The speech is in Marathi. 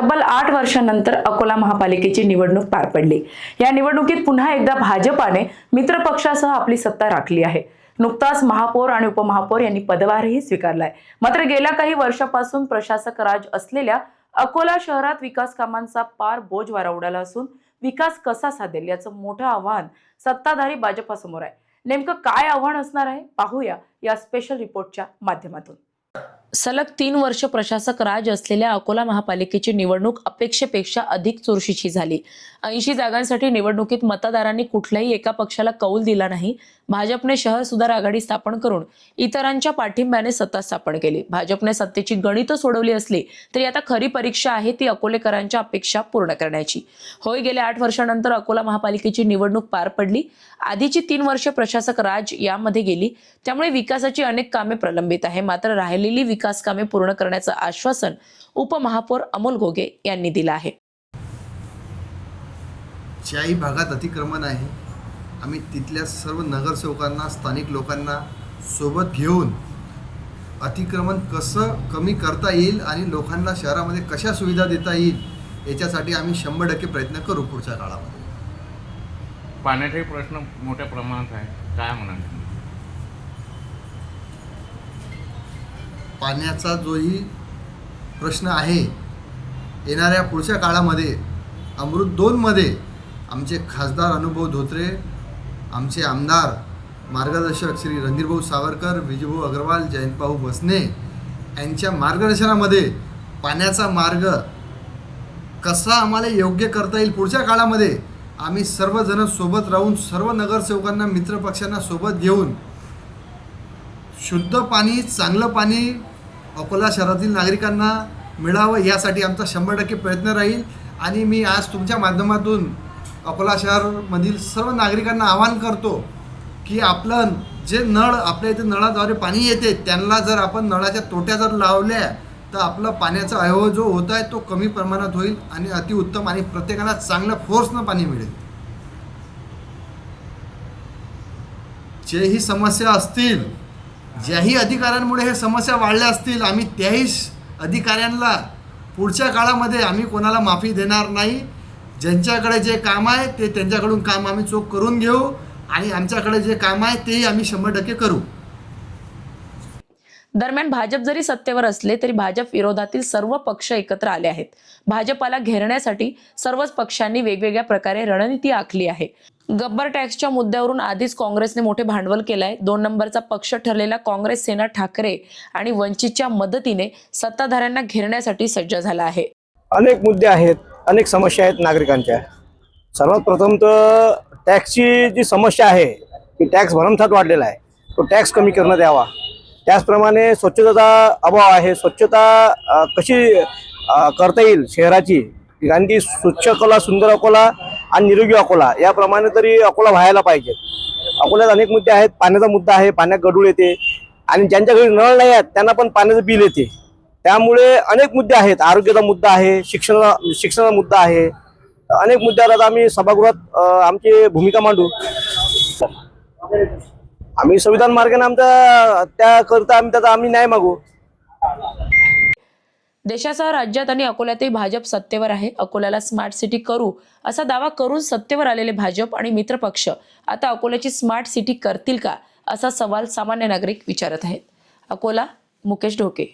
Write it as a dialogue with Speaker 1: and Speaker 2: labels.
Speaker 1: तब्बल 8 वर्षांनंतर अकोला महापालिकेची निवडणूक पार पडली। या निवडणुकीत पुन्हा एकदा भाजपाने मित्र पक्षासह आपली सत्ता राखली आहे। नुकताच महापौर आणि उपमहापौर यांनी पदभारही स्वीकारलाय। मात्र गेल्या काही वर्षापासून प्रशासक राज असलेल्या अकोला शहरात विकास कामांचा पार बोज वारा उडाला असून विकास कसा साधेल याचं मोठं आव्हान सत्ताधारी भाजपासमोर आहे। नेमकं काय आव्हान असणार आहे पाहूया या स्पेशल रिपोर्टच्या माध्यमातून। सलग 3 वर्ष प्रशासक राज असलेल्या अकोला महापालिकेची निवडणूक अपेक्षेपेक्षा अधिक चुरशीची झाली। 80 जागांसाठी निवडणुकीत मतदारांनी कुठल्याही एका पक्षाला कौल दिला नाही। भाजपने शहर सुधार आघाडी स्थापन करून इतरांच्या पाठिंब्याने सत्ता स्थापन केली। भाजपने सत्तेची गणितं सोडवली असली तरी आता खरी परीक्षा आहे ती अकोलेकरांच्या अपेक्षा पूर्ण करण्याची। होय, गेल्या 8 वर्षांनंतर अकोला महापालिकेची निवडणूक पार पडली। आधीची 3 वर्षे प्रशासक राज यामध्ये गेली, त्यामुळे विकासाची अनेक कामे प्रलंबित आहे। मात्र राहिलेली विकास कामे पूर्ण करण्याचं आश्वासन उपमहापौर अमोल घोगे यांनी दिलं आहे।
Speaker 2: ज्याही भागात अतिक्रमण आहे, आम्ही तिथल्या सर्व नगरसेवकांना, स्थानिक लोकांना सोबत घेऊन अतिक्रमण कसं कमी करता येईल आणि लोकांना शहरामध्ये कशा सुविधा देता येईल याच्यासाठी आम्ही 100% प्रयत्न करू पुढच्या काळामध्ये।
Speaker 3: पाण्याचे प्रश्न मोठ्या प्रमाणात आहे, काय म्हणाल?
Speaker 2: पाण्याचा जोही प्रश्न आहे, येणाऱ्या पुढच्या काळामध्ये अमृत 2मध्ये आमचे खासदार अनुभव धोत्रे, आमचे आमदार मार्गदर्शक श्री रणधीरभाऊ सावरकर, विजयभाऊ अग्रवाल, जयंतभाऊ बसने यांच्या मार्गदर्शनामध्ये पाण्याचा मार्ग कसा आम्हाला योग्य करता येईल पुढच्या काळामध्ये आम्ही सर्वजण सोबत राहून सर्व नगरसेवकांना, मित्रपक्षांना सोबत घेऊन शुद्ध पाणी, चांगलं पाणी अकोला शहरातील नागरिकांना मिळावं यासाठी आमचा 100% प्रयत्न राहील। आणि मी आज तुमच्या माध्यमातून अकोला शहरामधील सर्व नागरिकांना आवाहन करतो की आपलं जे नळ आपल्या इथे नळाद्वारे पाणी येते त्यांना जर आपण नळाच्या तोट्या जर लावल्या तर आपलं पाण्याचा अवयव जो होत आहे तो कमी प्रमाणात होईल आणि अतिउत्तम आणि प्रत्येकाला चांगलं फोर्सनं पाणी मिळेल। जेही समस्या असतील, ज्याही अधिकाऱ्यांमुळे हे समस्या वाढल्या असतील, आम्ही त्याही अधिकाऱ्यांना पुढच्या काळामध्ये आम्ही कोणाला माफी देणार नाही। ज्यांच्याकडे जे काम आहे ते त्यांच्याकडून काम आम्ही चोख करून घेऊ आणि आमच्याकडे जे काम आहे तेही आम्ही 100% करू।
Speaker 1: दरम्यान भाजप जरी सत्तेवर असले तरी भाजप विरोधातील सर्व पक्ष एकत्र आले आहेत। भाजपाला घेरण्यासाठी सर्वच पक्षांनी वेगवेगळ्या प्रकारे रणनीती आखली आहे। गब्बर टॅक्सच्या मुद्द्यावरून आधीच काँग्रेसने मोठे भांडवल केलंय। 2 नंबरचा पक्ष ठरलेला काँग्रेस सेना ठाकरे आणि वंचितच्या मदतीने सत्ताधाऱ्यांना घेरण्यासाठी सज्ज झाला आहे।
Speaker 4: अनेक मुद्दे आहेत, अनेक समस्या आहेत नागरिकांच्या। सर्वात प्रथम तर टॅक्सची जी समस्या आहे की टॅक्स भरमसाठ वाढलेला आहे, तो टॅक्स कमी करण्यात यावा। त्याचप्रमाणे स्वच्छतेचा अभाव आहे, स्वच्छता कशी करता येईल शहराची, कारण की स्वच्छ अकोला, सुंदर अकोला आणि निरोगी अकोला याप्रमाणे तरी अकोला व्हायला पाहिजे। अकोल्यात अनेक मुद्दे आहेत, पाण्याचा मुद्दा आहे, पाण्यात गढूळ येते आणि ज्यांच्या घरी नळ नाही आहेत त्यांना पण पाण्याचं बिल येते। त्यामुळे अनेक मुद्दे आहेत, आरोग्याचा मुद्दा आहे, शिक्षणाचा मुद्दा आहे, अनेक मुद्द्यावर आम्ही सभागृहात आमची भूमिका मांडू। आम्ही संविधान मार्गाने आमचा त्याकरता आम्ही न्याय मागू।
Speaker 1: देशासह राज्यात आणि अकोल्यातही भाजप सत्तेवर आहे। अकोल्याला स्मार्ट सिटी करू असा दावा करून सत्तेवर आलेले भाजप आणि मित्रपक्ष आता अकोल्याची स्मार्ट सिटी करतील का असा सवाल सामान्य नागरिक विचारत आहेत। अकोला, मुकेश ढोके।